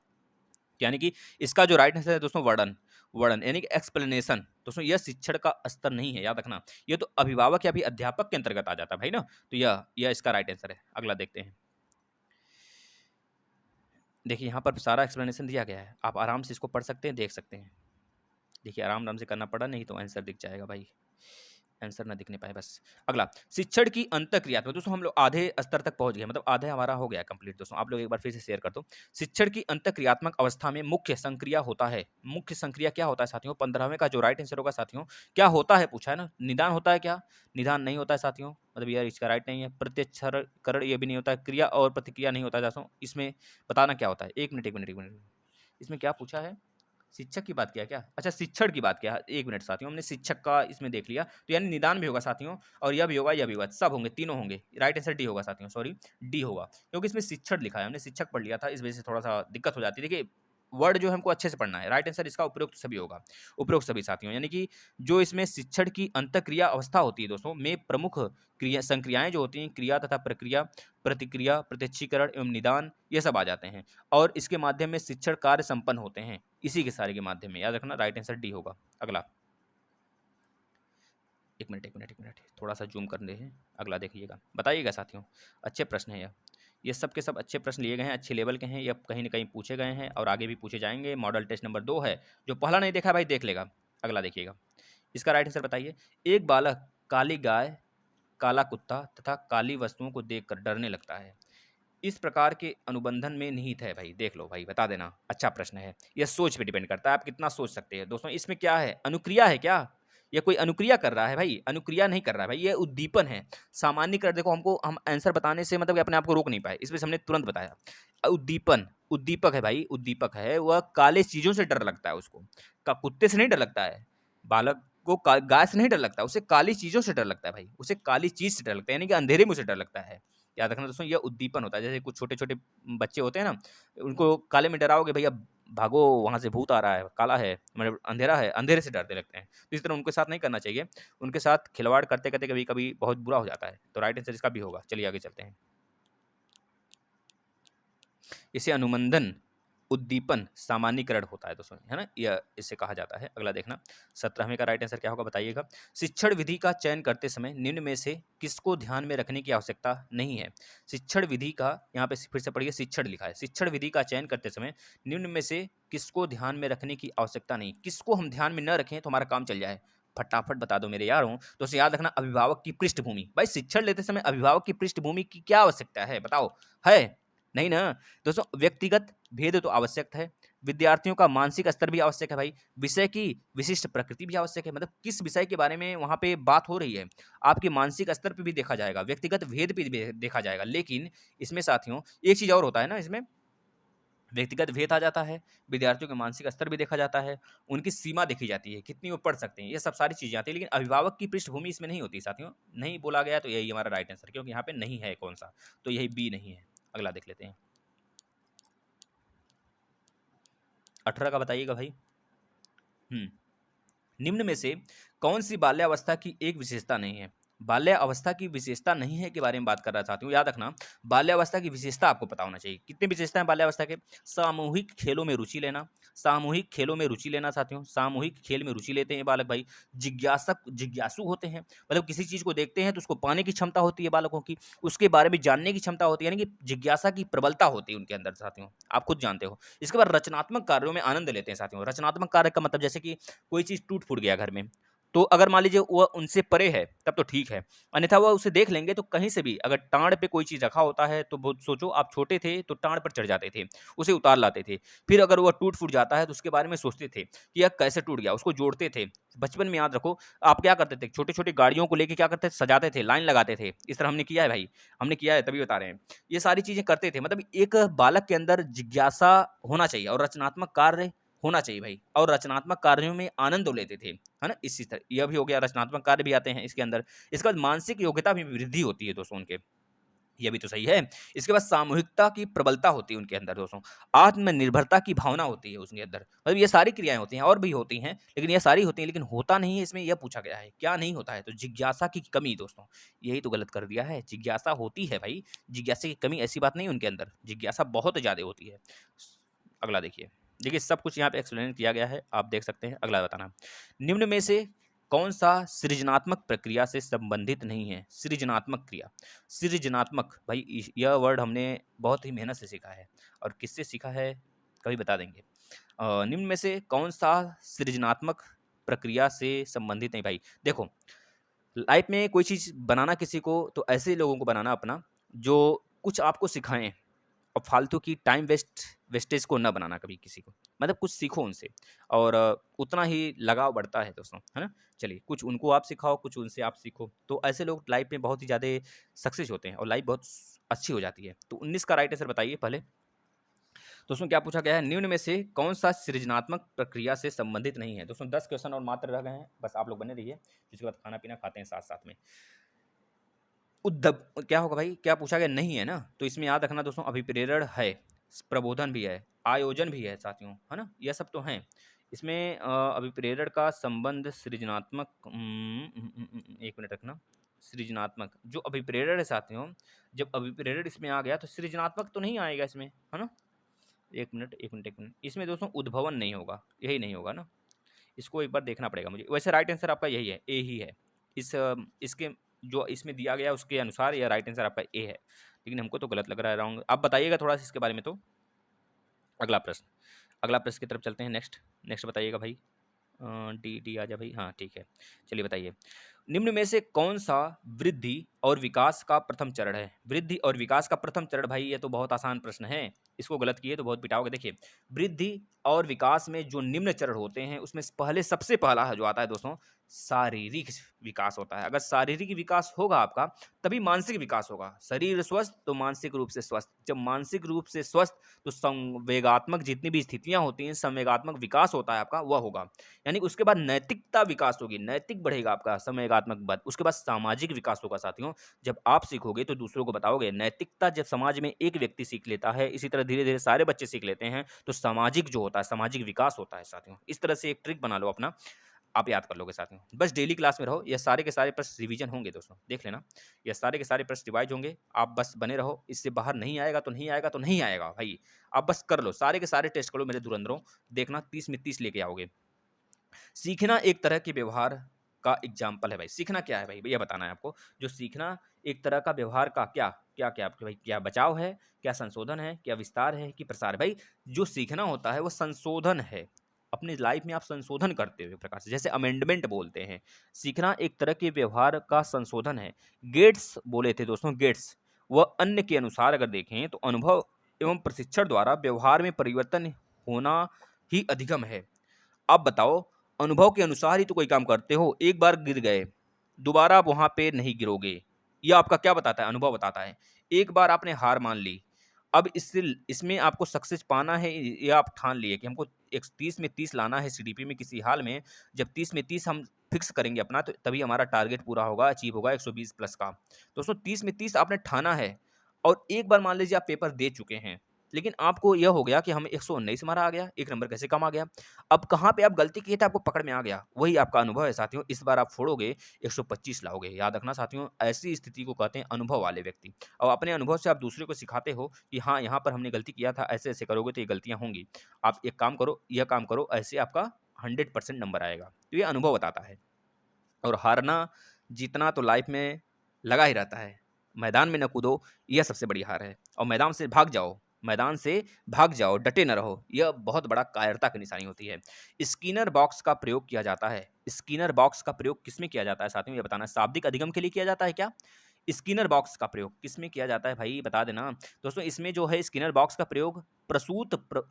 यानी कि इसका जो राइट आंसर है दोस्तों वर्णन, वर्णन यानी कि एक्सप्लेनेशन। दोस्तों यह शिक्षण का स्तर नहीं है, याद रखना। ये तो अभिभावक या भी अध्यापक के अंतर्गत आ जाता है भाई ना, तो यह इसका राइट आंसर है। अगला देखते हैं, देखिए यहाँ पर सारा एक्सप्लेनेशन दिया गया है, आप आराम से इसको पढ़ सकते हैं, देख सकते हैं। देखिए आराम आराम से करना पड़ा, नहीं तो आंसर दिख जाएगा भाई, आंसर ना दिखने पाए बस। अगला, शिक्षण की अंतःक्रियात्मक, दोस्तों हम लोग आधे स्तर तक पहुंच गए, मतलब आधे हमारा हो गया कंप्लीट। दोस्तों आप लोग एक बार फिर से शेयर कर दो। शिक्षण की अंतःक्रियात्मक अवस्था में मुख्य संक्रिया होता है। मुख्य संक्रिया क्या होता है साथियों? 15वें का जो राइट आंसर होगा साथियों, क्या होता है पूछा है ना, निदान होता है क्या? निदान नहीं होता है साथियों, मतलब यार इसका राइट नहीं है। प्रत्यक्षकरण ये भी नहीं होता है, क्रिया और प्रतिक्रिया नहीं होता है दोस्तों। इसमें बताना क्या होता है, एक मिनट एक मिनट एक मिनट, इसमें क्या पूछा है? शिक्षक की बात किया क्या? अच्छा शिक्षण की बात किया, एक मिनट साथियों, हमने शिक्षक का इसमें देख लिया, तो यानी निदान भी होगा साथियों, और यह भी होगा, यह भी होगा, सब होंगे, तीनों होंगे। राइट आंसर डी होगा साथियों, सॉरी डी होगा, क्योंकि इसमें शिक्षण लिखा है, हमने शिक्षक पढ़ लिया था, इस वजह से थोड़ा सा दिक्कत हो जाती है। देखिए वर्ड जो हमको अच्छे से पढ़ना है, राइट आंसर इसका उपरोक्त सभी होगा, उपरोक्त सभी साथियों। यानी कि जो इसमें शिक्षण की अंतःक्रिया अवस्था होती है दोस्तों में, प्रमुख क्रिया संक्रियाएं जो होती हैं, क्रिया तथा प्रक्रिया, प्रतिक्रिया, प्रत्यक्षीकरण एवं निदान, ये सब आ जाते हैं, और इसके माध्यम में शिक्षण कार्य संपन्न होते हैं, इसी के सारे के माध्यम में, याद रखना राइट आंसर डी होगा। अगला, एक मिनट एक मिनट एक मिनट, थोड़ा सा जूम करने हैं। अगला देखिएगा, बताइएगा साथियों, अच्छे प्रश्न हैं ये सब के सब अच्छे प्रश्न लिए गए हैं, अच्छे लेवल के हैं, ये कहीं ना कहीं पूछे गए हैं और आगे भी पूछे जाएंगे। मॉडल टेस्ट नंबर 2 है, जो पहला नहीं देखा भाई देख लेगा। अगला देखिएगा, इसका राइट आंसर बताइए। एक बालक काली गाय, काला कुत्ता तथा काली वस्तुओं को देखकर डरने लगता है, इस प्रकार के अनुबंधन में निहित है भाई, देख लो भाई, बता देना। अच्छा प्रश्न है, यह सोच पे डिपेंड करता है, आप कितना सोच सकते हैं दोस्तों। इसमें क्या है, अनुक्रिया है क्या? ये कोई अनुक्रिया कर रहा है भाई? अनुक्रिया नहीं कर रहा है भाई, ये उद्दीपन है। सामान्यीकरण देखो, हमको हम आंसर बताने से मतलब कि अपने आप को रोक नहीं पाए, इसमें से हमने तुरंत बताया। उद्दीपन, उद्दीपक है भाई, उद्दीपक है, वह काले चीजों से डर लगता है उसको, का कुत्ते से नहीं डर लगता है, बालक को गाय से नहीं डर लगता, उसे काली चीजों से डर लगता है भाई, उसे काली चीज से डर लगता है, यानी कि अंधेरे में उसे डर लगता है। याद रखना दोस्तों, यह उद्दीपन होता है। जैसे कुछ छोटे छोटे बच्चे होते हैं ना, उनको काले में डराओगे, भैया भागो वहां से भूत आ रहा है, काला है, मतलब अंधेरा है, अंधेरे से डरते लगते हैं। तो इस तरह उनके साथ नहीं करना चाहिए, उनके साथ खिलवाड़ करते करते कभी कभी बहुत बुरा हो जाता है। तो राइट आंसर इसका भी होगा। चलिए आगे चलते हैं, इसे अनुमंदन, उद्दीपन, सामान्यीकरण होता है दोस्तों, है ना, यह इसे कहा जाता है। अगला देखना, 17वें का राइट आंसर क्या होगा बताइएगा। शिक्षण विधि का चयन करते समय निम्न में से किसको ध्यान में रखने की आवश्यकता नहीं है? शिक्षण विधि का, यहाँ पे फिर से पढ़िए, शिक्षण लिखा है, शिक्षण विधि का चयन करते समय निम्न में से किसको ध्यान में रखने की आवश्यकता नहीं, किसको हम ध्यान में न रखें तो हमारा काम चल जाए, फटाफट बता दो मेरे यारों। तो उसे याद रखना, अभिभावक की पृष्ठभूमि, भाई शिक्षण लेते समय अभिभावक की पृष्ठभूमि की क्या आवश्यकता है, बताओ, है नहीं ना? दोस्तों व्यक्तिगत भेद तो आवश्यक है, विद्यार्थियों का मानसिक स्तर भी आवश्यक है भाई, विषय की विशिष्ट प्रकृति भी आवश्यक है, मतलब किस विषय के बारे में वहां पे बात हो रही है, आपके मानसिक स्तर पे भी देखा जाएगा, व्यक्तिगत भेद भी देखा जाएगा। लेकिन इसमें साथियों एक चीज और होता है ना, इसमें व्यक्तिगत भेद आ जाता है, विद्यार्थियों के मानसिक स्तर भी देखा जाता है, उनकी सीमा देखी जाती है, कितनी वो पढ़ सकते हैं, ये सब सारी चीजें आती है। लेकिन अभिभावक की पृष्ठभूमि इसमें नहीं होती साथियों, नहीं बोला गया, तो यही हमारा राइट आंसर, क्योंकि यहाँ पे नहीं है कौन सा, तो यही बी नहीं है। अगला देख लेते हैं, 18 का बताइएगा भाई। निम्न में से कौन सी बाल्यावस्था की एक विशेषता नहीं है? बाल्यावस्था की विशेषता नहीं है के बारे में बात कर रहा साथियों, याद रखना। बाल्यावस्था की विशेषता आपको पता होना चाहिए। कितनी विशेषता है बाल्यावस्था के? सामूहिक खेलों में रुचि लेना, सामूहिक खेलों में रुचि लेना साथियों, सामूहिक खेल में रुचि लेते हैं बालक भाई। जिज्ञासु होते हैं, मतलब किसी चीज को देखते हैं तो उसको पाने की क्षमता होती है बालकों की, उसके बारे में जानने की क्षमता होती है, यानी कि जिज्ञासा की प्रबलता होती है उनके अंदर साथियों, आप खुद जानते हो। इसके बाद रचनात्मक कार्यों में आनंद लेते हैं साथियों। रचनात्मक कार्य का मतलब जैसे कि कोई चीज टूट फूट गया घर में, तो अगर मान लीजिए वह उनसे परे है तब तो ठीक है, अन्यथा वह उसे देख लेंगे तो कहीं से भी अगर टाँड़ पे कोई चीज़ रखा होता है तो बहुत सोचो, आप छोटे थे तो टाँड़ पर चढ़ जाते थे, उसे उतार लाते थे। फिर अगर वह टूट-फूट जाता है तो उसके बारे में सोचते थे कि यह कैसे टूट गया, उसको जोड़ते थे। बचपन में याद रखो आप क्या करते थे, छोटे-छोटे गाड़ियों को लेके क्या करते थे, सजाते थे, लाइन लगाते थे। इस तरह हमने किया है भाई, हमने किया है तभी बता रहे हैं। ये सारी चीज़ें करते थे, मतलब एक बालक के अंदर जिज्ञासा होना चाहिए और रचनात्मक कार्य होना चाहिए भाई, और रचनात्मक कार्यों में आनंद लेते थे, है ना? इसी तरह यह भी हो गया, रचनात्मक कार्य भी आते हैं इसके अंदर। इसके बाद मानसिक योग्यता में वृद्धि होती है दोस्तों उनके, ये भी तो सही है। इसके बाद सामूहिकता की प्रबलता होती है उनके अंदर दोस्तों, आत्मनिर्भरता की भावना होती है उसके अंदर। मतलब ये सारी क्रियाएँ होती हैं, और भी होती हैं, लेकिन ये सारी होती हैं, लेकिन होता नहीं है इसमें, यह पूछा गया है, क्या नहीं होता है? तो जिज्ञासा की कमी दोस्तों, यही तो गलत कर दिया है। जिज्ञासा होती है भाई, जिज्ञासा की कमी ऐसी बात नहीं है उनके अंदर, जिज्ञासा बहुत ज़्यादा होती है। अगला देखिए, देखिए सब कुछ यहाँ पे एक्सप्लेन किया गया है, आप देख सकते हैं। अगला बताना, निम्न में से कौन-सा सृजनात्मक प्रक्रिया से संबंधित नहीं है? सृजनात्मक क्रिया, सृजनात्मक भाई यह वर्ड हमने बहुत ही मेहनत से सीखा है, और किससे सीखा है कभी बता देंगे। निम्न में से कौन-सा सृजनात्मक प्रक्रिया से संबंधित नहीं भाई? देखो, लाइफ में कोई चीज़ बनाना किसी को, तो ऐसे लोगों को बनाना अपना, जो कुछ आपको सिखाएँ, और फालतू की टाइम वेस्टेज को ना बनाना कभी किसी को, मतलब कुछ सीखो उनसे, और उतना ही लगाव बढ़ता है दोस्तों, है ना? चलिए, कुछ उनको आप सिखाओ, कुछ उनसे आप सीखो, तो ऐसे लोग लाइफ में बहुत ही ज़्यादा सक्सेस होते हैं और लाइफ बहुत अच्छी हो जाती है। तो 19 का राइट आंसर बताइए पहले। तो उसमें क्या पूछा गया है, निम्न में से कौन सा सृजनात्मक प्रक्रिया से संबंधित नहीं है? दोस्तों 10 क्वेश्चन और मात्र रह गए हैं, बस आप लोग बने रहिए, जिसके बाद खाना पीना खाते हैं साथ साथ में। उद्धब क्या होगा भाई, क्या पूछा गया, नहीं है ना, तो इसमें याद रखना दोस्तों, अभिप्रेरण है, प्रबोधन भी है, आयोजन भी है साथियों, है ना, यह सब तो हैं। इसमें अभिप्रेरण का संबंध सृजनात्मक, एक मिनट रखना, सृजनात्मक जो अभिप्रेरण है साथियों, जब अभिप्रेरण इसमें आ गया तो सृजनात्मक तो नहीं आएगा इसमें, है ना? एक मिनट एक मिनट एक मिनट, इसमें दोस्तों उद्भवन नहीं होगा, यही नहीं होगा ना, इसको एक बार देखना पड़ेगा मुझे। वैसे राइट आंसर आपका यही है, ए ही है। इसके जो इसमें दिया गया उसके अनुसार यह राइट आंसर आपका ए है, लेकिन हमको तो गलत लग रहा है, रॉन्ग। आप बताइएगा थोड़ा सा इसके बारे में तो। अगला प्रश्न, अगला प्रश्न की तरफ चलते हैं। नेक्स्ट नेक्स्ट बताइएगा भाई। डी डी आ जा भाई, हाँ ठीक है। चलिए बताइए, निम्न में से कौन सा वृद्धि और विकास का प्रथम चरण है? वृद्धि और विकास का प्रथम चरण भाई, ये तो बहुत आसान प्रश्न है, इसको गलत किए तो बहुत पिटाओगे। देखिए, वृद्धि और विकास में जो निम्न चरण होते हैं उसमें पहले सबसे पहला जो आता है दोस्तों, शारीरिक विकास होता है। अगर शारीरिक विकास होगा आपका, तभी मानसिक विकास होगा। शरीर स्वस्थ तो मानसिक रूप से स्वस्थ, जब मानसिक रूप से स्वस्थ तो संवेगात्मक जितनी भी स्थितियां होती हैं, संवेगात्मक विकास होता है आपका, वह होगा। यानी उसके बाद नैतिकता विकास होगी, नैतिक बढ़ेगा आपका संवेगात्मक बद, उसके बाद सामाजिक विकास होगा साथियों। जब आप सीखोगे तो दूसरों को बताओगे। नैतिकता जब समाज में एक व्यक्ति सीख लेता है, इसी तरह धीरे धीरे सारे बच्चे सीख लेते हैं, तो सामाजिक जो होता है, सामाजिक विकास होता है साथियों। इस तरह से एक ट्रिक बना लो अपना, आप याद कर लोगे साथियों। बस डेली क्लास में रहो, ये सारे के सारे प्रश्न रिवीजन होंगे दोस्तों, देख लेना, ये सारे के सारे प्रश्न रिवाइज होंगे। आप बस बने रहो, इससे बाहर नहीं आएगा तो नहीं आएगा तो नहीं आएगा भाई। आप बस कर लो, सारे के सारे टेस्ट करो मेरे धुरंधरों, देखना 30 में 30 लेके आओगे। सीखना एक तरह के व्यवहार का एग्जाम्पल है भाई। सीखना क्या है भाई, ये बताना है आपको। जो सीखना एक तरह का व्यवहार का क्या क्या क्या आपके भाई, क्या बचाव है, क्या संशोधन है, क्या विस्तार है कि प्रसार है? भाई जो सीखना होता है वो संशोधन है, अपनी लाइफ में आप संशोधन करते हो एक प्रकार से, जैसे अमेंडमेंट बोलते हैं। सीखना एक तरह के व्यवहार का संशोधन है। गेट्स बोले थे दोस्तों, गेट्स, वह अन्य के अनुसार अगर देखें तो अनुभव एवं प्रशिक्षण द्वारा व्यवहार में परिवर्तन होना ही अधिगम है। आप बताओ, अनुभव के अनुसार ही तो कोई काम करते हो। एक बार गिर गए, दोबारा आप वहाँ पे नहीं गिरोगे। ये आपका क्या बताता है? अनुभव बताता है। एक बार आपने हार मान ली, अब इससे इसमें आपको सक्सेस पाना है, ये आप ठान लिए कि हमको 30 में 30 लाना है सीडीपी में किसी हाल में। जब 30 में 30 हम फिक्स करेंगे अपना, तो तभी हमारा टारगेट पूरा होगा, अचीव होगा 120 प्लस का। दोस्तों 30 में 30 आपने ठाना है, और एक बार मान लीजिए आप पेपर दे चुके हैं, लेकिन आपको यह हो गया कि हमें 119 हमारा आ गया, 1 नंबर कैसे कम आ गया? अब कहाँ पे आप गलती किए थे आपको पकड़ में आ गया, वही आपका अनुभव है साथियों। इस बार आप फोड़ोगे 125 लाओगे। याद रखना साथियों, ऐसी स्थिति को कहते हैं अनुभव वाले व्यक्ति। और अपने अनुभव से आप दूसरे को सिखाते हो कि हाँ, यहाँ पर हमने गलती किया था, ऐसे-ऐसे करोगे तो ये गलतियाँ होंगी। आप एक काम करो, यह काम करो, ऐसे आपका 100% नंबर आएगा। तो ये अनुभव बताता है। और हारना जीतना तो लाइफ में लगा ही रहता है। मैदान में न कूदो, यह सबसे बड़ी हार है। और मैदान से भाग जाओ, डटे न रहो, यह बहुत बड़ा कायरता की निशानी होती है। स्किनर बॉक्स का प्रयोग किया जाता है। स्किनर बॉक्स का प्रयोग किसमें किया जाता है साथियों, ये बताना। शाब्दिक अधिगम के लिए किया जाता है क्या? स्किनर बॉक्स का प्रयोग किसमें किया जाता है भाई, बता देना। दोस्तों इसमें जो है स्किनर बॉक्स का प्रयोग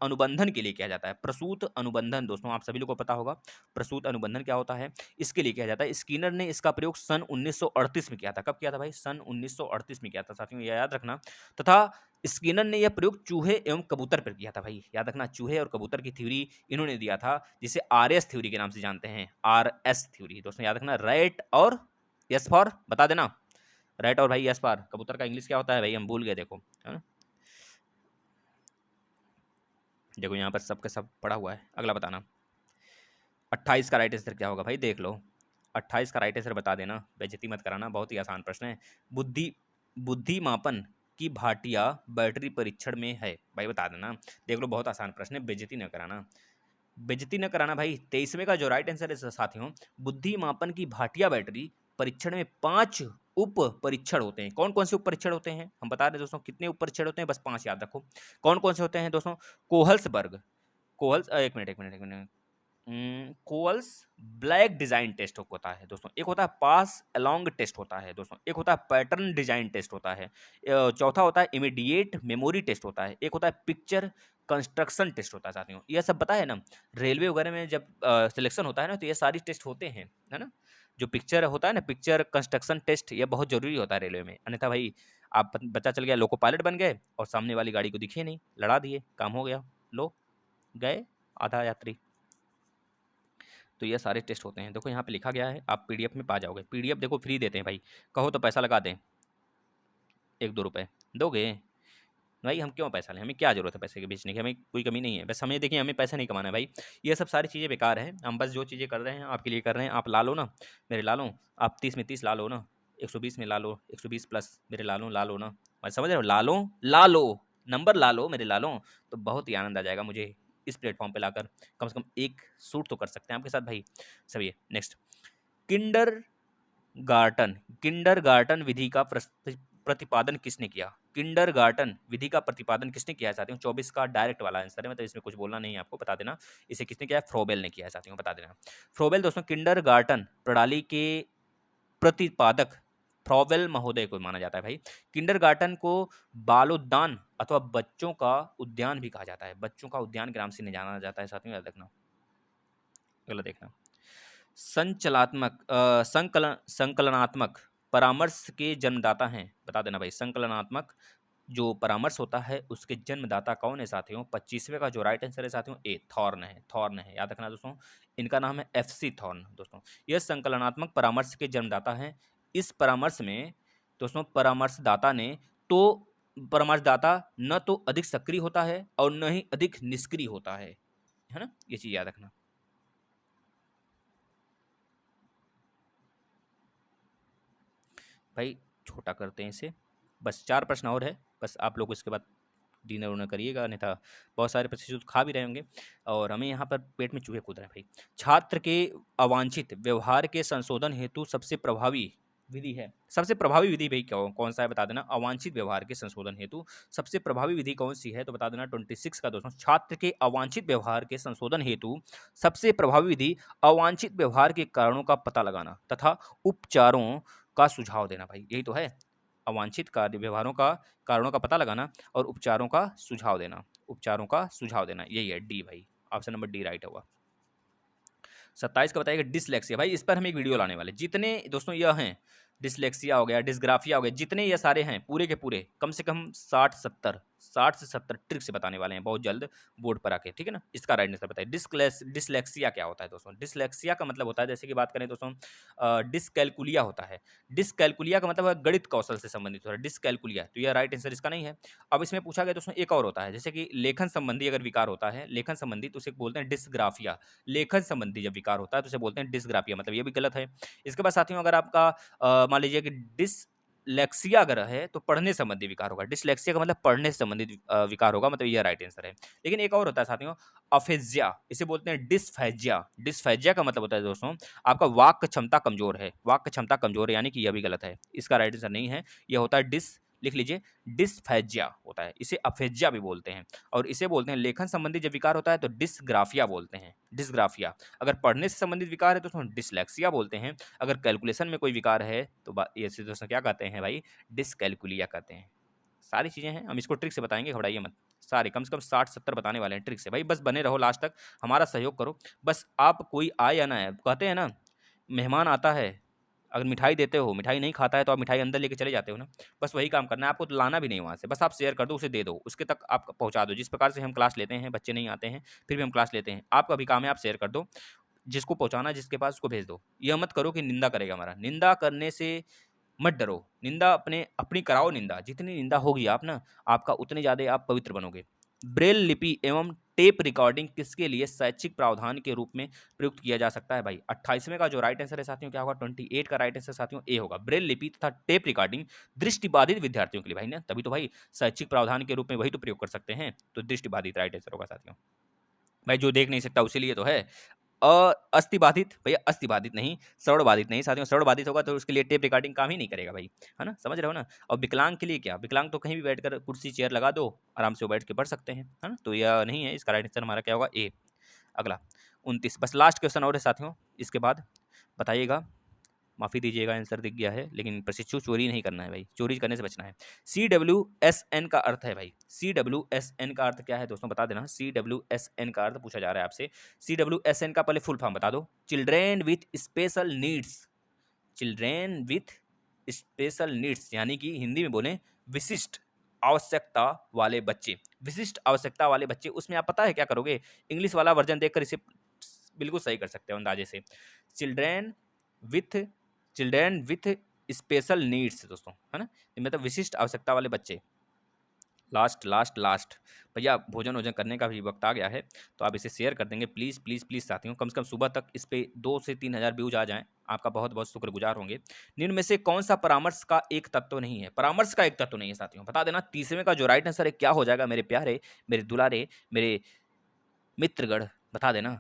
अनुबंधन के लिए किया जाता है। प्रसूत अनुबंधन, दोस्तों आप सभी लोगों को पता होगा प्रसूत अनुबंधन क्या होता है, इसके लिए किया जाता है। स्किनर ने इसका प्रयोग सन 1938 में किया था। कब किया था भाई? सन 1938 में किया था साथियों, यह याद रखना। तथा स्किनर ने यह प्रयोग चूहे एवं कबूतर पर किया था भाई, याद रखना। चूहे और कबूतर की थ्योरी इन्होंने दिया था, जिसे RS थ्योरी के नाम से जानते हैं। RS थ्योरी, दोस्तों याद रखना। रैट और यस फॉर बता देना। रैट और भाई यस फॉर, कबूतर का इंग्लिश क्या होता है भाई, हम भूल गए, देखो है ना। देखो यहाँ पर सबके सब पढ़ा हुआ है। अगला बताना, 28 का राइट आंसर क्या होगा भाई, देख लो। 28 का राइट आंसर बता देना, बेइज्जती मत कराना, बहुत ही आसान प्रश्न है। बुद्धि बुद्धि मापन की भाटिया बैटरी परीक्षण में है भाई, बता देना। देख लो बहुत आसान प्रश्न है, बेइज्जती न कराना, बेइज्जती न कराना भाई। 23वें का जो राइट आंसर है साथियों, बुद्धि मापन की भाटिया बैटरी परीक्षण में 5 उप परीक्षण होते हैं। कौन कौन से उप परीक्षण होते हैं हम बता रहे दोस्तों, कितने उप परीक्षण होते हैं, बस 5 याद रखो। कौन कौन से होते हैं दोस्तों? कोहल्सबर्ग, एक minute, Kohs block design test होता है दोस्तों। एक होता है पास अलोंग टेस्ट होता है दोस्तों। एक होता है पैटर्न डिजाइन टेस्ट होता है। चौथा होता है इमीडिएट मेमोरी टेस्ट होता है। एक होता है पिक्चर कंस्ट्रक्शन टेस्ट होता है साथियों। यह सब पता है ना, रेलवे वगैरह में जब सिलेक्शन होता है ना, तो ये सारी टेस्ट होते हैं, है ना। जो पिक्चर होता है ना, पिक्चर कंस्ट्रक्शन टेस्ट, ये बहुत जरूरी होता है रेलवे में। अन्यथा भाई आप बच्चा चल गया, लोको पायलट बन गए और सामने वाली गाड़ी को दिखे नहीं, लड़ा दिए, काम हो गया, लो गए आधा यात्री। तो ये सारे टेस्ट होते हैं। देखो यहाँ पे लिखा गया है, आप पीडीएफ में पा जाओगे। पीडीएफ देखो फ्री देते हैं भाई, कहो तो पैसा लगा दें, 1-2 रुपए दोगे भाई। हम क्यों पैसा लें, हमें क्या जरूरत है पैसे के बेचने की, हमें कोई कमी नहीं है। बस हमें देखिए, हमें पैसा नहीं कमाना है भाई। ये सब सारी चीज़ें बेकार हैं। हम बस जो चीज़ें कर रहे हैं आपके लिए कर रहे हैं। आप ला लो ना, मेरे ला लो। आप 30 में 30 ला लो ना, 120 में ला लो, 120 प्लस मेरे ला लो ना। मैं समझ रहे हो, ला लो, नंबर ला लो, मेरे ला लो। तो बहुत ही आनंद आ जाएगा मुझे इस प्लेटफॉर्म पे लाकर। कम से कम एक सूट तो कर सकते हैं आपके साथ भाई। सभी नेक्स्ट, किंडर किंडरगार्टन विधि का प्रतिपादन किसने किया? किंडरगार्टन विधि का प्रतिपादन किसने किया है साथियों? 24 का डायरेक्ट वाला आंसर है, मतलब इसमें कुछ बोलना नहीं है आपको, बता देना। इसे किसने किया है? फ्रोबेल ने किया है साथियों, बता देना। फ्रोबेल दोस्तों किंडरगार्टन प्रणाली के प्रतिपादक फ्रोबेल महोदय को माना जाता है भाई। किंडरगार्टन को बालोद्यान अथवा बच्चों का उद्यान भी कहा जाता है। बच्चों का उद्यान के नाम से नहीं जाना जाता है साथियों, याद रखना। अगला देखना, संकलनात्मक परामर्श के जन्मदाता हैं, बता देना भाई। संकलनात्मक जो परामर्श होता है उसके जन्मदाता कौन है साथियों? 25वें का जो राइट आंसर है साथियों, ए थॉर्न है, याद रखना दोस्तों। इनका नाम है FC थॉर्न दोस्तों। यह संकलनात्मक परामर्श के जन्मदाता हैं। इस परामर्श में दोस्तों परामर्शदाता न तो अधिक सक्रिय होता है और न ही अधिक निष्क्रिय होता है ना, ये चीज याद रखना भाई। छोटा करते हैं इसे, बस 4 प्रश्न और है, बस आप लोग इसके बाद डिनर उनर करिएगा, अन्यथा बहुत सारे प्रतिशत खा भी रहे होंगे और हमें यहाँ पर पेट में चूहे कूद रहे हैं भाई। छात्र के अवांछित व्यवहार के संशोधन हेतु सबसे प्रभावी विधि है। सबसे प्रभावी विधि भाई कौन सा है, बता देना। अवांछित व्यवहार के संशोधन हेतु सबसे प्रभावी विधि कौन सी है, तो बता देना। 26 का दोस्तों, छात्र के अवांछित व्यवहार के संशोधन हेतु सबसे प्रभावी विधि अवांछित व्यवहार के कारणों का पता लगाना तथा उपचारों का सुझाव देना भाई, यही तो है। अवांछित कार्य व्यवहारों का कारणों का पता लगाना और उपचारों का सुझाव देना, यही है डी भाई, ऑप्शन नंबर डी राइट होगा। 27 का बताइएगा डिसलेक्सिया भाई। इस पर हम एक वीडियो लाने वाले, जितने दोस्तों यह हैं, डिसलेक्सिया हो गया, डिस्ग्राफिया हो गया, जितने ये सारे हैं पूरे के पूरे, कम से कम 60-70 60 से 70 ट्रिक से बताने वाले हैं बहुत जल्द बोर्ड पर आके, ठीक है ना। इसका राइट आंसर बताइए। डिसलेक्सिया क्या होता है दोस्तों? डिसलेक्सिया का मतलब होता है, जैसे कि बात करें दोस्तों, डिसकैलकुलिया होता है। डिसकैलकुलिया का मतलब है गणित कौशल से संबंधित होता है, डिसकैलकुलिया, तो यह राइट आंसर इसका नहीं है। अब इसमें पूछा गया दोस्तों एक और होता है, जैसे कि लेखन संबंधी अगर विकार होता है, लेखन संबंधी, तो उसे बोलते हैं डिसग्राफिया। लेखन संबंधी जब विकार होता है तो उसे बोलते हैं डिसग्राफिया, मतलब ये भी गलत है। इसके बाद साथियों अगर आपका मान लीजिए कि डिसलेक्सिया अगर है तो पढ़ने संबंधी विकार होगा। डिसलेक्सिया का मतलब पढ़ने से संबंधित विकार होगा, मतलब यह राइट आंसर है। लेकिन एक और होता है साथियों, अफेजिया, इसे बोलते हैं डिसफेजिया। डिसफेजिया का मतलब होता है दोस्तों आपका वाक क्षमता कमजोर है, वाक क्षमता कमजोर है, यानी कि यह भी गलत है। इसका राइट आंसर नहीं है, यह होता है लिख लीजिए, डिसफेजिया होता है, इसे अफेजिया भी बोलते हैं। और इसे बोलते हैं लेखन संबंधी जब विकार होता है तो डिसग्राफिया बोलते हैं, डिसग्राफिया। अगर पढ़ने से संबंधित विकार है तो उसको डिसलेक्सिया बोलते हैं। अगर कैलकुलेशन में कोई विकार है तो ये दोस्तों क्या कहते हैं भाई, डिसकैलकुलिया कहते हैं। सारी चीज़ें हैं, हम इसको ट्रिक से बताएंगे, घबराइए मत। सारे कम से कम 60-70 बताने वाले हैं ट्रिक से। भाई बस बने रहो लास्ट तक, हमारा सहयोग करो। बस आप कोई आए या ना आए, कहते हैं ना मेहमान आता है, अगर मिठाई देते हो, मिठाई नहीं खाता है तो आप मिठाई अंदर लेके चले जाते हो ना, बस वही काम करना है आपको, तो लाना भी नहीं वहाँ से, बस आप शेयर कर दो, उसे दे दो, उसके तक आप पहुँचा दो। जिस प्रकार से हम क्लास लेते हैं, बच्चे नहीं आते हैं फिर भी हम क्लास लेते हैं, आपका भी काम है आप शेयर कर दो, जिसको पहुँचाना जिसके पास उसको भेज दो। यह मत करो कि निंदा करेगा हमारा, निंदा करने से मत डरो, निंदा अपनी कराओ निंदा, जितनी निंदा होगी आप ना, आपका उतने ज़्यादा आप पवित्र बनोगे। ब्रेल लिपि एवं टेप रिकॉर्डिंग किसके लिए शैक्षिक प्रावधान के रूप में प्रयुक्त किया जा सकता है भाई? 28वें का जो राइट आंसर है साथियों क्या होगा? 28 का राइट आंसर साथियों ए होगा। ब्रेल लिपि तथा टेप रिकॉर्डिंग दृष्टिबाधित विद्यार्थियों के लिए भाई ना, तभी तो भाई शैक्षिक प्रावधान के रूप में वही तो प्रयोग कर सकते हैं, तो दृष्टिबाधित राइट आंसर होगा साथियों। भाई जो देख नहीं सकता उसी लिए तो है। अस्थिबाधित भैया, अस्थिबाधित नहीं, श्रवणबाधित नहीं साथियों। श्रवणबाधित होगा तो उसके लिए टेप रिकॉर्डिंग काम ही नहीं करेगा भाई, है ना, समझ रहे हो ना। और विकलांग के लिए क्या, विकलांग तो कहीं भी बैठकर कुर्सी चेयर लगा दो, आराम से वो बैठ के पढ़ सकते हैं, है ना, तो यह नहीं है, इसका राइट आंसर हमारा क्या होगा? ए। अगला 29, बस लास्ट क्वेश्चन और है साथियों, इसके बाद बताइएगा। माफ़ी दीजिएगा आंसर दिख गया है, लेकिन प्रशिक्षु चोरी नहीं करना है भाई, चोरी करने से बचना है। CWSN का अर्थ है भाई, CWSN का अर्थ क्या है दोस्तों बता देना। CWSN का अर्थ पूछा जा रहा है आपसे। CWSN का पहले फुल फॉर्म बता दो। Children with special needs, children with special needs, यानी कि हिंदी में बोलें विशिष्ट आवश्यकता वाले बच्चे। विशिष्ट आवश्यकता वाले बच्चे, उसमें आप पता है क्या करोगे, इंग्लिश वाला वर्जन देखकर इसे बिल्कुल सही कर सकते हो अंदाजे से। Children with children with special needs दोस्तों, है ना, मतलब विशिष्ट आवश्यकता वाले बच्चे। लास्ट लास्ट लास्ट भैया, भोजन वोजन करने का भी वक्त आ गया है, तो आप इसे शेयर कर देंगे प्लीज़ प्लीज़ प्लीज़ साथियों, कम से कम सुबह तक इस पे 2 से 3 हज़ार व्यूज आ जाएं, आपका बहुत बहुत शुक्रगुजार होंगे। निम्न में से कौन सा परामर्श का एक तत्व नहीं है? परामर्श का एक तत्व नहीं है साथियों, बता देना। 30वें का जो राइट आंसर है क्या हो जाएगा मेरे प्यारे, मेरे दुलारे, मेरे मित्रगण, बता देना।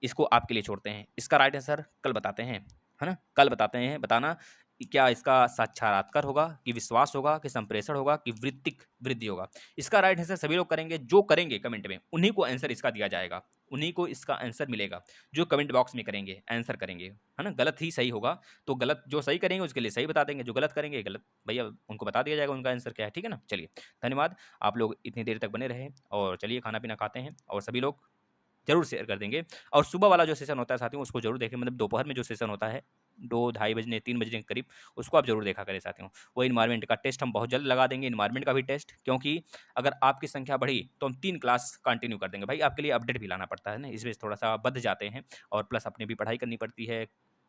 इसको आपके लिए छोड़ते हैं, इसका राइट आंसर कल बताते हैं, है ना, कल बताते हैं। बताना क्या इसका साक्षात्कार होगा, कि विश्वास होगा, कि संप्रेषण होगा, कि वृत्तिक वृद्धि होगा। इसका राइट आंसर सभी लोग करेंगे, जो करेंगे कमेंट में उन्हीं को आंसर इसका दिया जाएगा, उन्हीं को इसका आंसर मिलेगा, जो कमेंट बॉक्स में करेंगे आंसर करेंगे, है ना। गलत ही सही होगा, तो गलत जो सही करेंगे उसके लिए सही बता देंगे, जो गलत करेंगे गलत भैया उनको बता दिया जाएगा उनका आंसर क्या है, ठीक है ना। चलिए धन्यवाद, आप लोग इतनी देर तक बने रहे, और चलिए खाना पीना खाते हैं, और सभी लोग ज़रूर शेयर कर देंगे। और सुबह वाला जो सेशन होता है साथियों उसको ज़रूर देखें, मतलब दोपहर में जो सेशन होता है 2 ढाई बजने 3 बजने के करीब, उसको आप ज़रूर देखा करें साथियों। वो एनवायरनमेंट का टेस्ट हम बहुत जल्द लगा देंगे, एनवायरनमेंट का भी टेस्ट, क्योंकि अगर आपकी संख्या बढ़ी तो हम 3 क्लास कंटिन्यू कर देंगे भाई। आपके लिए अपडेट भी लाना पड़ता है ना, इसमें थोड़ा-सा बँध जाते हैं, और प्लस अपनी भी पढ़ाई करनी पड़ती है,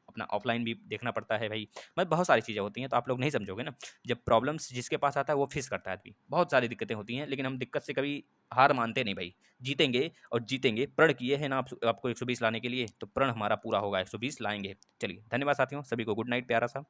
अपना ऑफलाइन भी देखना पड़ता है भाई, मतलब बहुत सारी चीज़ें होती हैं, तो आप लोग नहीं समझोगे ना। जब प्रॉब्लम्स जिसके पास आता है वो फेस करता है आदमी, बहुत सारी दिक्कतें होती हैं, लेकिन हम दिक्कत से कभी हार मानते नहीं भाई, जीतेंगे और जीतेंगे। प्रण किए हैं ना आपको 120 लाने के लिए, तो प्रण हमारा पूरा होगा, 120 लाएंगे। चलिए धन्यवाद साथियों, सभी को गुड नाइट प्यारा सा।